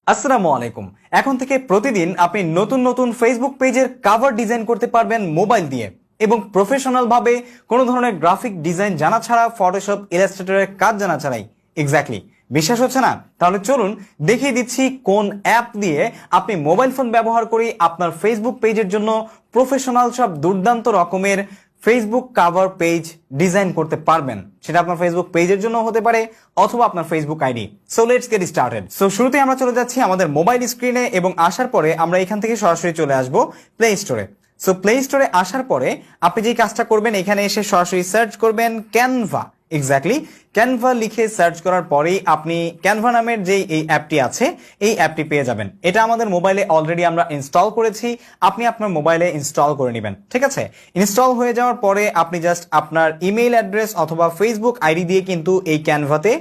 আসসালামু আলাইকুম। এখন থেকে প্রতিদিন আপনি নতুন নতুন ফেসবুক পেজের কভার ডিজাইন করতে পারবেন মোবাইল দিয়ে এবং প্রফেশনাল ভাবে কোনো ধরনের গ্রাফিক ডিজাইন জানা ছাড়া, ফটোশপ, ইলাস্ট্রেটরের কাজ জানা ছাড়াই। এক্স্যাক্টলি, বিশ্বাস হচ্ছে না? তাহলে চলুন দেখিয়ে দিচ্ছি কোন অ্যাপ দিয়ে আপনি মোবাইল ফোন ব্যবহার করে আপনার ফেসবুক পেজের জন্য প্রফেশনাল সব দুর্দান্ত রকমের ফেসবুক কভার পেজ ডিজাইন করতে পারবেন। সেটা আপনার ফেসবুক পেজের জন্য হতে পারে অথবা আপনার Facebook ID. So let's get started. So শুরুতে আমরা চলে যাচ্ছি আমাদের মোবাইল স্ক্রিনে এবং আসার পরে আমরা এখান থেকে সরাসরি চলে আসবো প্লে স্টোরে। সো প্লে স্টোরে আসার পরে আপনি যে কাজটা করবেন, এখানে এসে সরাসরি সার্চ করবেন ক্যানভা। এক্স্যাক্টলি, ক্যানভা লিখে সার্চ করার পরেই আপনি ক্যানভা নামের যে এই অ্যাপটি আছে এই অ্যাপটি পেয়ে যাবেন। এটা আমাদের মোবাইলে অলরেডি আমরা ইনস্টল করেছি, আপনি আপনার মোবাইলে ইনস্টল করে নেবেন। ঠিক আছে, ইনস্টল হয়ে যাওয়ার পরে আপনি জাস্ট আপনার ইমেইল অ্যাড্রেস অথবা ফেসবুক আইডি দিয়ে কিন্তু এই ক্যানভাতে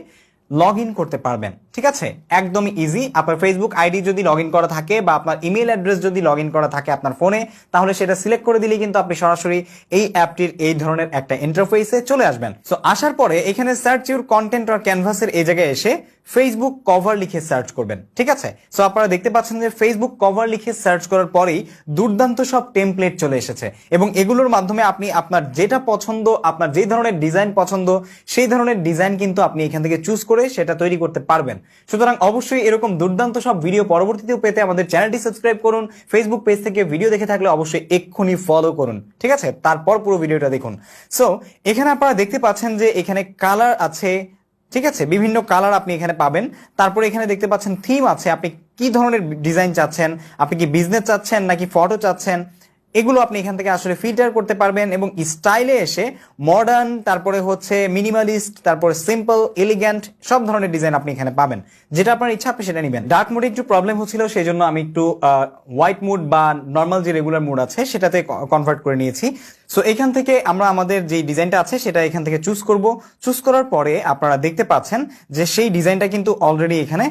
লগ ইন করতে পারবেন। ঠিক আছে, একদমই ইজি। আপনার ফেসবুক আইডি যদি লগ ইন করা থাকে বা আপনার ইমেল অ্যাড্রেস যদি লগ ইন করা থাকে আপনার ফোনে, তাহলে সেটা সিলেক্ট করে দিলেই কিন্তু আপনি সরাসরি এই অ্যাপটির এই ধরনের একটা ইন্টারফেসে চলে আসবেন। সো আসার পরে এখানে সার্চ ইউর কন্টেন্ট আর ক্যানভাসের এই জায়গায় এসে ফেসবুক কভার লিখে সার্চ করবেন। ঠিক আছে, সো আপনারা দেখতে পাচ্ছেন যে ফেসবুক কভার লিখে সার্চ করার পরেই দুর্দান্ত সব টেমপ্লেট চলে এসেছে এবং এগুলোর মাধ্যমে আপনি আপনার যেটা পছন্দ, আপনার যে ধরনের ডিজাইন পছন্দ সেই ধরনের ডিজাইন কিন্তু আপনি এখান থেকে চুজ করে সেটা তৈরি করতে পারবেন। সুতরাং অবশ্যই এরকম দুর্দান্ত সব ভিডিও পরবর্তীতেও পেতে আমাদের চ্যানেলটি সাবস্ক্রাইব করুন। ফেসবুক পেজ থেকে ভিডিও দেখে থাকলে অবশ্যই এক্ষুনি ফলো করুন। ঠিক আছে, তারপর পুরো ভিডিওটা দেখুন। সো এখানে আপনারা দেখতে পাচ্ছেন যে এখানে কালার আছে। ঠিক আছে, বিভিন্ন কালার আপনি এখানে পাবেন। তারপরে এখানে দেখতে পাচ্ছেন থিম আছে, আপনি কি ধরনের ডিজাইন চাচ্ছেন, আপনি কি বিজনেস চাচ্ছেন নাকি ফটো চাচ্ছেন, এগুলো আপনি এখান থেকে আসলে ফিল্টার করতে পারবেন এবং স্টাইলে এসে মডার্ন, তারপরে হচ্ছে মিনিমালিস্ট, তারপরে সিম্পল, এলিগ্যান্ট সব ধরনের ডিজাইন আপনি এখানে পাবেন। যেটা আপনার ইচ্ছা আপনি সেটা নেবেন। ডার্ক মোডে একটু প্রবলেম হচ্ছিল, সেই জন্য আমি একটু হোয়াইট মুড বা নর্মাল যে রেগুলার মুড আছে সেটাতে কনভার্ট করে নিয়েছি। সো এখান থেকে আমরা আমাদের যে ডিজাইনটা আছে সেটা এখান থেকে চুজ করব। চুজ করার পরে আপনারা দেখতে পাচ্ছেন যে সেই ডিজাইনটা কিন্তু অলরেডি এখানে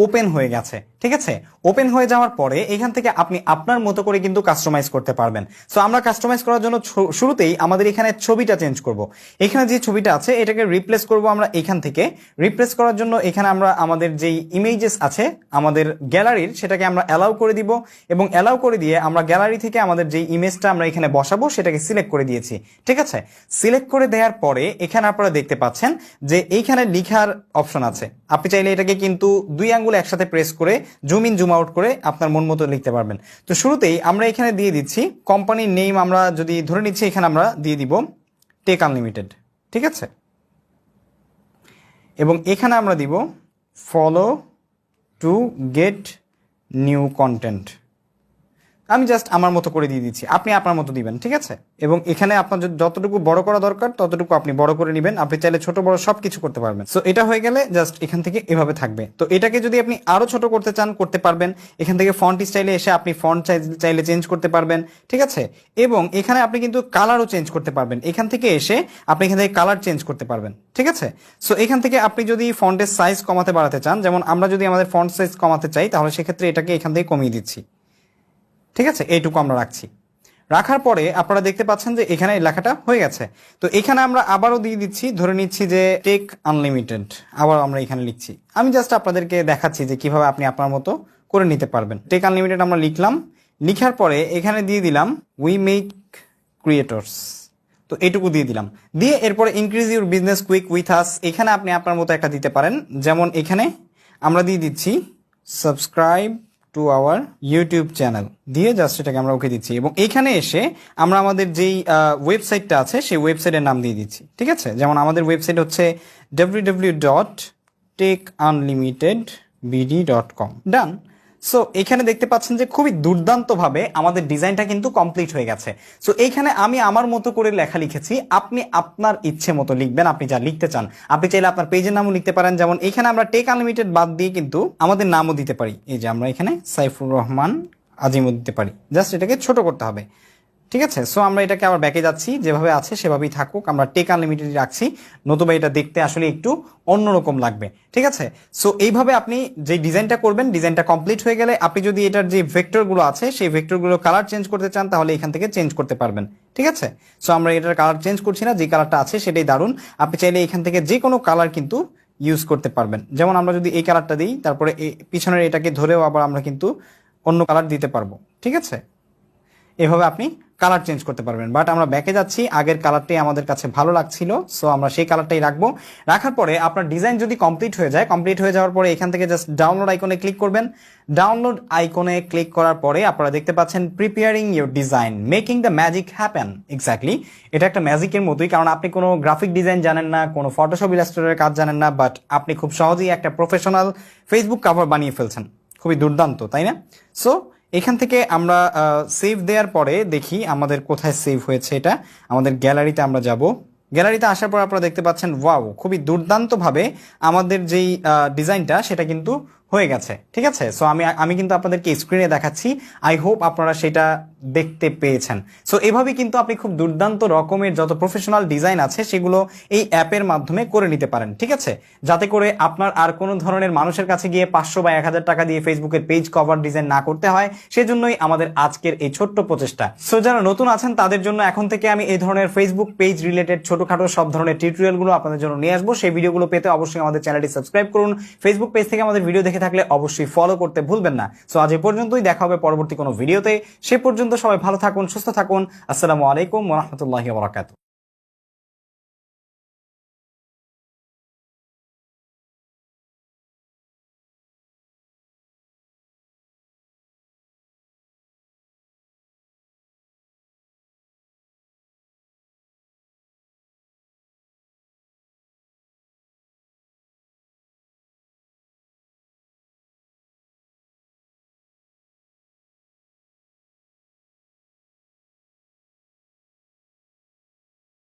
ওপেন হয়ে গেছে। ঠিক আছে, ওপেন হয়ে যাওয়ার পরে এখান থেকে আপনি আপনার মতো করে কিন্তু কাস্টমাইজ করতে পারবেন। সো আমরা কাস্টমাইজ করার জন্য শুরুতেই আমাদের এখানে ছবিটা চেঞ্জ করব। এখানে যে ছবিটা আছে এটাকে রিপ্লেস করব আমরা এখান থেকে। রিপ্লেস করার জন্য এখানে আমরা আমাদের যেই ইমেজেস আছে আমাদের গ্যালারির সেটাকে আমরা অ্যালাউ করে দিব এবং অ্যালাউ করে দিয়ে আমরা গ্যালারি থেকে আমাদের যেই ইমেজটা আমরা এখানে বসাবো সেটাকে সিলেক্ট করে দিয়েছি। ঠিক আছে, সিলেক্ট করে দেওয়ার পরে এখানে আপনারা দেখতে পাচ্ছেন যে এইখানে লিখার অপশন আছে। আপনি চাইলে এটাকে কিন্তু দুই আঙ্গুল একসাথে প্রেস করে জুম ইন জুম আউট করে আপনার মন মতো লিখতে পারবেন। তো শুরুতেই আমরা এখানে দিয়ে দিচ্ছি কোম্পানির নেম, আমরা যদি ধরে নিচ্ছি এখানে আমরা দিয়ে দিব টেক আনলিমিটেড। ঠিক আছে, এবং এখানে আমরা দিব follow to get new content. আমি জাস্ট আমার মতো করে দিয়ে দিচ্ছি, আপনি আপনার মতো দিবেন। ঠিক আছে, এবং এখানে আপনার যতটুকু বড় করা দরকার ততটুকু আপনি বড় করে নেবেন। আপনি চাইলে ছোট বড় সবকিছু করতে পারবেন। সো এটা হয়ে গেলে জাস্ট এখান থেকে এভাবে থাকবে। তো এটাকে যদি আপনি আরো ছোট করতে চান করতে পারবেন। এখান থেকে ফন্ট স্টাইলে এসে আপনি ফন্ট চাইলে চেঞ্জ করতে পারবেন। ঠিক আছে, এবং এখানে আপনি কিন্তু কালারও চেঞ্জ করতে পারবেন। এখান থেকে এসে আপনি এখান থেকে কালার চেঞ্জ করতে পারবেন। ঠিক আছে, সো এখান থেকে আপনি যদি ফন্টের সাইজ কমাতে বাড়াতে চান, যেমন আমরা যদি আমাদের ফন্ট সাইজ কমাতে চাই তাহলে সেক্ষেত্রে এটাকে এখান থেকে কমিয়ে দিচ্ছি। ঠিক আছে, এইটুকু আমরা রাখছি। রাখার পরে আপনারা দেখতে পাচ্ছেন যে এখানে লেখাটা হয়ে গেছে। তো এখানে আমরা আবারও দিয়ে দিচ্ছি, ধরে নিচ্ছি যে টেক আনলিমিটেড, আবার আমরা এখানে লিখছি। আমি জাস্ট আপনাদেরকে দেখাচ্ছি যে কিভাবে আপনি আপনার মতো করে নিতে পারবেন। টেক আনলিমিটেড আমরা লিখলাম, লিখার পরে এখানে দিয়ে দিলাম উই মেক ক্রিয়েটরস। তো এইটুকু দিয়ে দিলাম, দিয়ে এরপরে increase your business quick with us. এখানে আপনি আপনার মতো একটা দিতে পারেন, যেমন এখানে আমরা দিয়ে দিচ্ছি subscribe to our YouTube channel, দিয়ে জাস্ট এটাকে আমরা ওকে দিচ্ছি এবং এখানে এসে আমরা আমাদের যেই ওয়েবসাইটটা আছে সেই ওয়েবসাইটের নাম দিয়ে দিচ্ছি। ঠিক আছে, যেমন আমাদের ওয়েবসাইট হচ্ছে www.tekunlimitedbd.com। ডান। সো এখানে দেখতে পাচ্ছেন যে খুবই দুর্দান্তভাবে আমাদের ডিজাইনটা কিন্তু কমপ্লিট হয়ে গেছে। সো এইখানে আমি আমার মতো করে লেখা লিখেছি, আপনি আপনার ইচ্ছে মতো লিখবেন, আপনি যা লিখতে চান। আপনি চাইলে আপনার পেজের নামও লিখতে পারেন, যেমন এখানে আমরা টেক আনলিমিটেড বাদ দিয়ে কিন্তু আমাদের নামও দিতে পারি। এই যে আমরা এখানে সাইফুর রহমান আজিমও দিতে পারি, জাস্ট এটাকে ছোট করতে হবে। ঠিক আছে, সো আমরা এটাকে আবার ব্যাকে যাচ্ছি, যেভাবে আছে সেভাবেই থাকুক, আমরা টেক আনলিমিটেড রাখছি, নতুবা এটা দেখতে আসলে একটু অন্যরকম লাগবে। ঠিক আছে, সো এইভাবে আপনি যে ডিজাইনটা করবেন, ডিজাইনটা কমপ্লিট হয়ে গেলে আপনি যদি এটার যে ভেক্টরগুলো আছে সেই ভেক্টরগুলো কালার চেঞ্জ করতে চান তাহলে এখান থেকে চেঞ্জ করতে পারবেন। ঠিক আছে, সো আমরা এটার কালার চেঞ্জ করছি না, যে কালারটা আছে সেটাই দারুণ। আপনি চাইলে এখান থেকে যে কোনো কালার কিন্তু ইউজ করতে পারবেন। যেমন আমরা যদি এই কালারটা দিই, তারপরে পিছনের এটাকে ধরেও আবার আমরা কিন্তু অন্য কালার দিতে পারবো, ঠিক আছে? এভাবে আপনি কালার চেঞ্জ করতে পারবেন। বাট আমরা ব্যাকে যাচ্ছি, আগের কালারটাই আমাদের কাছে ভালো লাগছিল, সো আমরা সেই কালারটাই রাখবো। রাখার পরে আপনার ডিজাইন যদি কমপ্লিট হয়ে যায়, কমপ্লিট হয়ে যাওয়ার পরে এখান থেকে জাস্ট ডাউনলোড আইকনে ক্লিক করবেন। ডাউনলোড আইকনে ক্লিক করার পরে আপনারা দেখতে পাচ্ছেন preparing your design, making the magic happen. Exactly এটা একটা ম্যাজিকের মতোই, কারণ আপনি কোনো গ্রাফিক ডিজাইন জানেন না, কোনো ফটোশপ ইলাস্ট্রেটরের কাজ জানেন না, বাট আপনি খুব সহজেই একটা প্রফেশনাল ফেসবুক কভার বানিয়ে ফেলছেন। খুবই দুর্দান্ত, তাই না? সো এখান থেকে আমরা সেভ দেওয়ার পরে দেখি আমাদের কোথায় সেভ হয়েছে। এটা আমাদের গ্যালারিতে আমরা যাব। গ্যালারিতে আসার পর আপনারা দেখতে পাচ্ছেন ওয়াও, খুবই দুর্দান্তভাবে আমাদের যেই ডিজাইনটা সেটা কিন্তু হয়ে গেছে, ঠিক আছে? সো আমি কিন্তু আপনাদেরকে স্ক্রিনে দেখাচ্ছি, আই হোপ আপনারা সেটা দেখতে পেয়েছেন। সো এভাবেই কিন্তু আপনি খুব দুর্দান্ত রকমের যত প্রফেশনাল ডিজাইন আছে সেগুলো এই অ্যাপের মাধ্যমে করে নিতে পারেন, ঠিক আছে? যাতে করে আপনার আর কোনো ধরনের মানুষের কাছে গিয়ে 500 বা 1000 টাকা দিয়ে ফেসবুকের পেজ কভার ডিজাইন না করতে হয়। সেজন্যই আমাদের আজকের এই ছোট্ট প্রচেষ্টা। সো যারা নতুন আছেন তাদের জন্য এখন থেকে আমি এই ধরনের ফেসবুক পেজ রিলেটেড ছোটখাটো সব ধরনের টিউটোরিয়ালগুলো আপনাদের জন্য নিয়ে আসবো। সেই ভিডিওগুলো পেতে অবশ্যই আমাদের চ্যানেলটি সাবস্ক্রাইব করুন। ফেসবুক পেজ থেকে আমাদের ভিডিও দেখে থাকলে অবশ্যই ফলো করতে ভুলবেন না। সো আজ এ পর্যন্তই, দেখা হবে পরবর্তী কোনো ভিডিওতে। সে পর্যন্ত সবাই ভালো থাকুন, সুস্থ থাকুন। আসসালামু আলাইকুম ওয়া রাহমাতুল্লাহি ওয়া বারাকাতুহু।